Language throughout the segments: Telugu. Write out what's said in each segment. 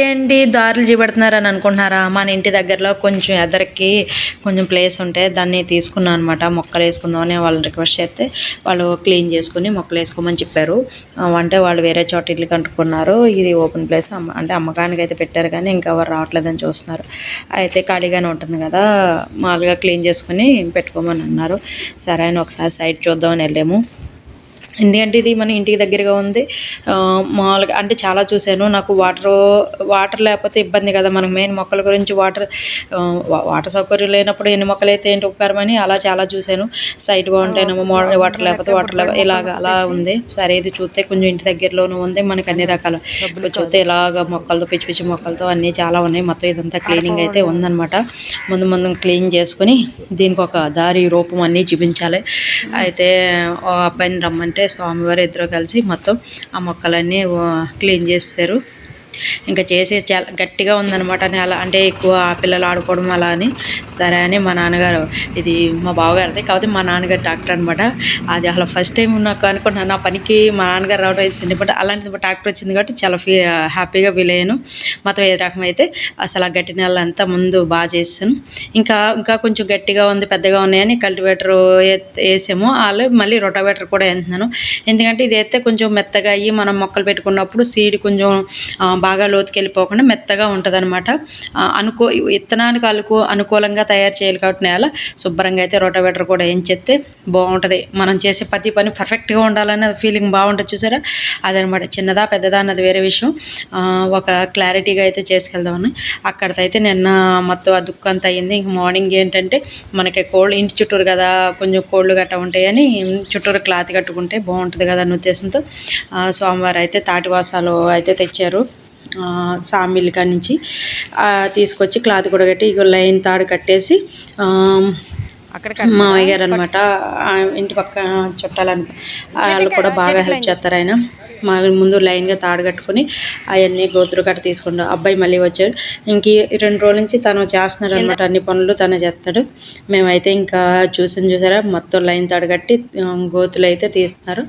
ఏంటి దారులు చూపెడుతున్నారని అనుకుంటున్నారా? మన ఇంటి దగ్గరలో కొంచెం ఎదరికి కొంచెం ప్లేస్ ఉంటే దాన్ని తీసుకున్నాను అనమాట. మొక్కలు వేసుకుందామని వాళ్ళని రిక్వెస్ట్ చేస్తే వాళ్ళు క్లీన్ చేసుకుని మొక్కలు వేసుకోమని చెప్పారు. అంటే వాళ్ళు వేరే చోట ఇల్లు కట్టుకున్నారు. ఇది ఓపెన్ ప్లేస్ అంటే అమ్మకానికి అయితే పెట్టారు, కానీ ఇంకా ఎవరు రావట్లేదని చూస్తున్నారు. అయితే ఖాళీగానే ఉంటుంది కదా, మామూలుగా క్లీన్ చేసుకుని పెట్టుకోమని అన్నారు. సరే అని ఒకసారి సైడ్ చూద్దామని వెళ్ళాము. ఎందుకంటే ఇది మన ఇంటికి దగ్గరగా ఉంది. మామూలుగా అంటే చాలా చూశాను. నాకు వాటర్ లేకపోతే ఇబ్బంది కదా, మనకు మెయిన్ మొక్కల గురించి వాటర్ సౌకర్యం లేనప్పుడు ఎన్ని మొక్కలు అయితే ఏంటి ఉపకారమని అలా చాలా చూశాను. సైట్ బాగుంటేనేమో వాటర్ లేకపోతే ఇలాగ అలా ఉంది. సరే ఇది చూస్తే కొంచెం ఇంటి దగ్గరలోనూ ఉంది, మనకు అన్ని రకాల చూస్తే ఇలాగ మొక్కలతో పిచ్చి పిచ్చి మొక్కలతో అన్నీ చాలా ఉన్నాయి. మొత్తం ఇదంతా క్లీనింగ్ అయితే ఉందన్నమాట. ముందు క్లీన్ చేసుకుని దీనికి ఒక దారి రూపం అన్నీ చూపించాలి. అయితే అబ్బాయిని రమ్మంటే స్వామివారు ఇద్దరు కలిసి మొత్తం ఆ మొక్కలన్నీ క్లీన్ చేశారు. ఇంకా చేసి చాలా గట్టిగా ఉందన్నమాట నేల, అంటే ఎక్కువ ఆ పిల్లలు ఆడుకోవడం అలా అని. సరే అని మా నాన్నగారు, ఇది మా బావగారిది కాకపోతే మా నాన్నగారు డాక్టర్ అనమాట. అది అసలు ఫస్ట్ టైం నాకు అనుకుంటున్నాను నా పనికి మా నాన్నగారు రావడం వేసింది, బట్ అలాంటి డాక్టర్ వచ్చింది కాబట్టి చాలా హ్యాపీగా ఫీల్ అయ్యాను. మొత్తం ఏ రకమైతే అసలు ఆ గట్టి నెల అంతా ముందు బాగా చేసాను. ఇంకా కొంచెం గట్టిగా ఉంది, పెద్దగా ఉన్నాయని కల్టివేటర్ వేసాము. వాళ్ళు మళ్ళీ రొటావేటర్ కూడా వేస్తున్నాను. ఎందుకంటే ఇది అయితే కొంచెం మెత్తగా అయ్యి మనం మొక్కలు పెట్టుకున్నప్పుడు సీడ్ కొంచెం బాగా లోతుకి వెళ్ళిపోకుండా మెత్తగా ఉంటుంది అనమాట. విత్తనానికి అనుకూలంగా తయారు చేయాలి కాబట్టి నేల శుభ్రంగా అయితే రోటావేటర్ కూడా ఏం చేస్తే బాగుంటుంది. మనం చేసే ప్రతి పని పర్ఫెక్ట్గా ఉండాలనే ఫీలింగ్ బాగుంటుంది చూసారా, అదనమాట. చిన్నదా పెద్దదా అన్నది వేరే విషయం, ఒక క్లారిటీగా అయితే చేసుకెళ్దామని. అక్కడికైతే నిన్న మొత్తం ఆ దుక్కు అంతా అయ్యింది. ఇంక మార్నింగ్ ఏంటంటే మనకి కోళ్ళు ఇంటి చుట్టూరు కదా, కొంచెం కోళ్ళు గట్ట ఉంటాయని చుట్టూరు క్లాత్ కట్టుకుంటే బాగుంటుంది కదా అన్న ఉద్దేశంతో సోమవారం అయితే తాటివాసాలు అయితే తెచ్చారు. సామిల్ కాడి నుంచి తీసుకొచ్చి క్లాత్ కూడా కట్టి ఇక లైన్ తాడు కట్టేసి మామయ్య గారు అనమాట, ఇంటి పక్క చుట్టాలని వాళ్ళు కూడా బాగా హెల్ప్ చేస్తారు. ఆయన మా ముందు లైన్గా తాడు కట్టుకుని అవన్నీ గోతులు కట్ట తీసుకుంటాం. అబ్బాయి మళ్ళీ వచ్చాడు. ఇంక 2 రోజుల నుంచి తను చేస్తున్నాడు అనమాట, అన్ని పనులు తనే చేస్తాడు. మేమైతే ఇంకా చూసారా మొత్తం లైన్ తాడు కట్టి గోతులు అయితే తీస్తున్నారు.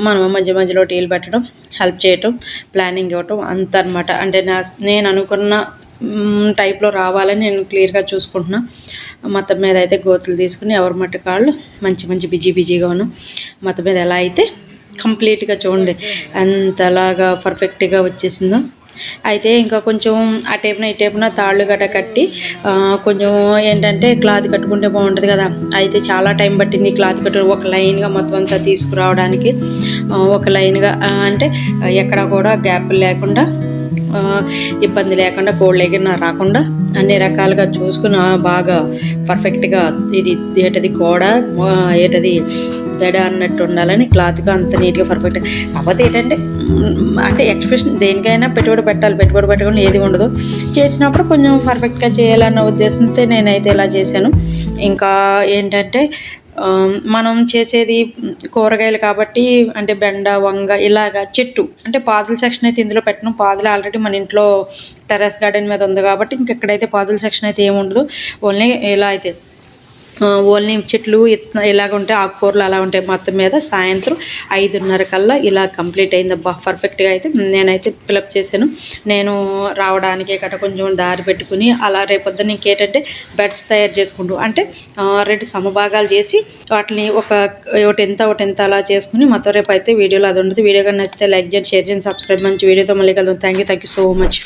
మనం మధ్యలో టీలు పెట్టడం, హెల్ప్ చేయటం, ప్లానింగ్ ఇవ్వటం అంత అనమాట. అంటే నేను అనుకున్న టైప్లో రావాలని నేను క్లియర్గా చూసుకుంటున్నా. మొత్తం మీద అయితే గోతులు తీసుకుని ఎవరి మట్టు కాళ్ళు మంచి బిజీగా ఉన్నాం. మొత్తం మీద ఎలా అయితే కంప్లీట్గా చూడండి అంతలాగా పర్ఫెక్ట్గా వచ్చేసిందో. అయితే ఇంకా కొంచెం ఆ టైపున ఈ టైపున తాళ్ళు గట్ట కట్టి కొంచెం ఏంటంటే క్లాత్ కట్టుకుంటే బాగుంటుంది కదా. అయితే చాలా టైం పట్టింది క్లాత్ కట్టు ఒక లైన్గా మొత్తం అంతా తీసుకురావడానికి. ఒక లైన్గా అంటే ఎక్కడ కూడా గ్యాప్ లేకుండా, ఇబ్బంది లేకుండా, కోళ్ళు ఎగిరిన రాకుండా అన్ని రకాలుగా చూసుకుని బాగా పర్ఫెక్ట్గా ఇది ఏటది గోడ ఏటది దడ అన్నట్టు ఉండాలని క్లాత్గా అంత నీట్గా పర్ఫెక్ట్. కాకపోతే ఏంటంటే అంటే ఎక్స్ప్రెషన్ దేనికైనా పెట్టుబడి పెట్టకుండా ఏది ఉండదు. చేసినప్పుడు కొంచెం పర్ఫెక్ట్గా చేయాలన్న ఉద్దేశంతో నేనైతే ఇలా చేశాను. ఇంకా ఏంటంటే మనం చేసేది కూరగాయలు కాబట్టి అంటే బెండ, వంగ ఇలాగా చెట్టు అంటే పాదుల సెక్షన్ అయితే ఇందులో పెట్టను. పాదులు ఆల్రెడీ మన ఇంట్లో టెర్రస్ గార్డెన్ మీద ఉంది కాబట్టి ఇంకెక్కడైతే పాదుల సెక్షన్ అయితే ఏమి ఉండదు. ఓన్లీ ఇలా అయితే ఓన్లీ చెట్లు ఇలాగ ఉంటాయి, ఆకుకూరలు అలా ఉంటాయి. మొత్తం మీద సాయంత్రం 5:30 కల్లా ఇలా కంప్లీట్ అయింది. పర్ఫెక్ట్గా అయితే నేనైతే ఫిలప్ చేశాను. నేను రావడానికి గట్రా కొంచెం దారి పెట్టుకుని అలా రేపొద్దున ఇంకేంటంటే బెడ్స్ తయారు చేసుకుంటూ అంటే 2 సమభాగాలు చేసి వాటిని ఒకటి ఎంత అలా చేసుకుని మొత్తం రేపు అయితే వీడియోలో అది ఉంటుంది. వీడియో కానీ నచ్చితే లైక్ చేయండి, షేర్ చేయండి, సబ్స్క్రైబ్. మంచి వీడియోతో మళ్ళీ కలుద్దాం. Thank you so much.